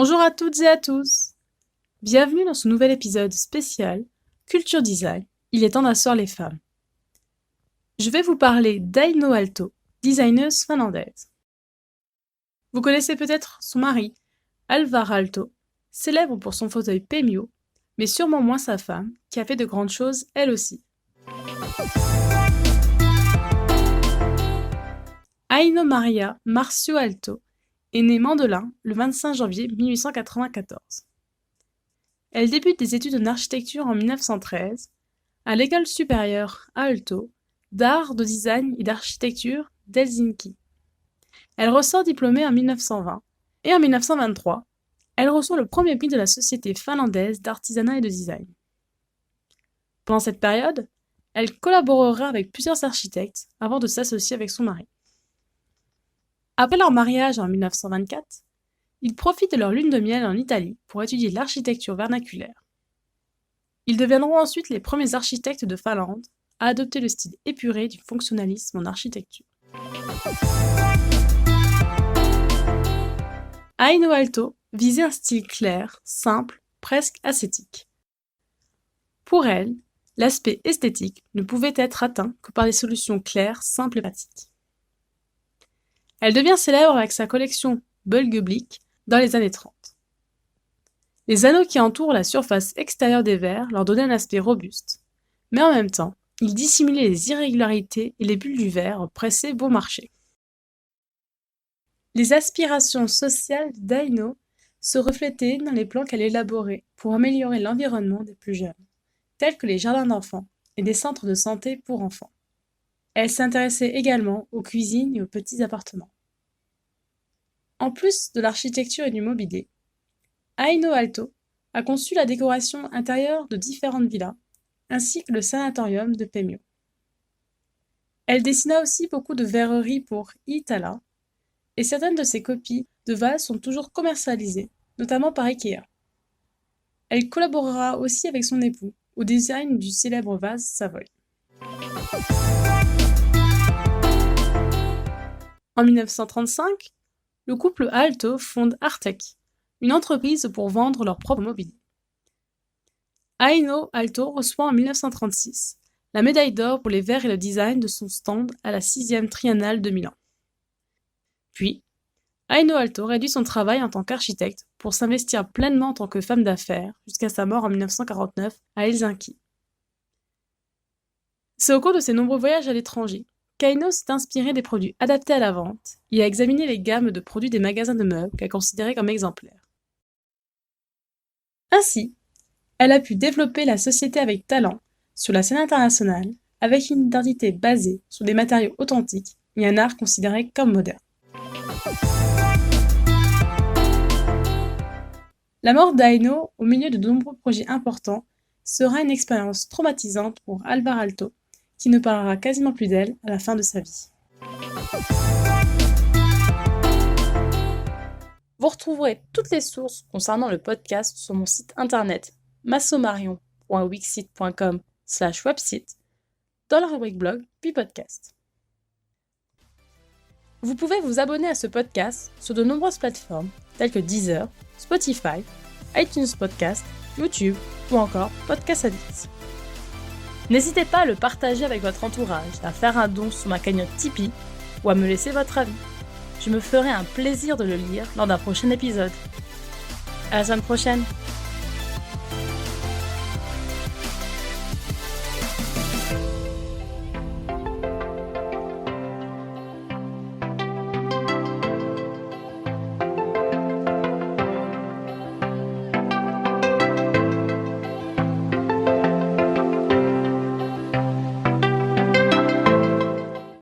Bonjour à toutes et à tous. Bienvenue dans ce nouvel épisode spécial Culture Design. Il est temps d'asseoir les femmes. Je vais vous parler d'Aino Aalto, designeuse finlandaise. Vous connaissez peut-être son mari, Alvar Aalto, célèbre pour son fauteuil Pemio, mais sûrement moins sa femme, qui a fait de grandes choses elle aussi. Aino Maria Marcio Aalto est née Mandelin le 25 janvier 1894. Elle débute des études en architecture en 1913 à l'École supérieure Aalto d'art, de design et d'architecture d'Helsinki. Elle ressort diplômée en 1920 et en 1923, elle reçoit le premier prix de la Société finlandaise d'artisanat et de design. Pendant cette période, elle collaborera avec plusieurs architectes avant de s'associer avec son mari. Après leur mariage en 1924, ils profitent de leur lune de miel en Italie pour étudier l'architecture vernaculaire. Ils deviendront ensuite les premiers architectes de Finlande à adopter le style épuré du fonctionnalisme en architecture. Aino Aalto visait un style clair, simple, presque ascétique. Pour elle, l'aspect esthétique ne pouvait être atteint que par des solutions claires, simples et pratiques. Elle devient célèbre avec sa collection Bølgeblik dans les années 30. Les anneaux qui entourent la surface extérieure des verres leur donnaient un aspect robuste, mais en même temps, ils dissimulaient les irrégularités et les bulles du verre pressées bon marché. Les aspirations sociales d'Aino se reflétaient dans les plans qu'elle élaborait pour améliorer l'environnement des plus jeunes, tels que les jardins d'enfants et des centres de santé pour enfants. Elle s'intéressait également aux cuisines et aux petits appartements. En plus de l'architecture et du mobilier, Aino Aalto a conçu la décoration intérieure de différentes villas, ainsi que le sanatorium de Pemio. Elle dessina aussi beaucoup de verreries pour Iittala, et certaines de ses copies de vases sont toujours commercialisées, notamment par Ikea. Elle collaborera aussi avec son époux au design du célèbre vase Savoy. En 1935, le couple Aalto fonde Artek, une entreprise pour vendre leur propre mobilier. Aino Aalto reçoit en 1936 la médaille d'or pour les verres et le design de son stand à la 6e Triennale de Milan. Puis, Aino Aalto réduit son travail en tant qu'architecte pour s'investir pleinement en tant que femme d'affaires jusqu'à sa mort en 1949 à Helsinki. C'est au cours de ses nombreux voyages à l'étranger qu'Aino s'est inspirée des produits adaptés à la vente et a examiné les gammes de produits des magasins de meubles qu'elle considérait comme exemplaires. Ainsi, elle a pu développer la société avec talent sur la scène internationale avec une identité basée sur des matériaux authentiques et un art considéré comme moderne. La mort d'Aino, au milieu de nombreux projets importants, sera une expérience traumatisante pour Alvar Aalto, qui ne parlera quasiment plus d'elle à la fin de sa vie. Vous retrouverez toutes les sources concernant le podcast sur mon site internet massomarion.wixsite.com/website dans la rubrique blog puis podcast. Vous pouvez vous abonner à ce podcast sur de nombreuses plateformes telles que Deezer, Spotify, iTunes Podcast, YouTube ou encore Podcast Addict. N'hésitez pas à le partager avec votre entourage, à faire un don sur ma cagnotte Tipeee ou à me laisser votre avis. Je me ferai un plaisir de le lire lors d'un prochain épisode. À la semaine prochaine!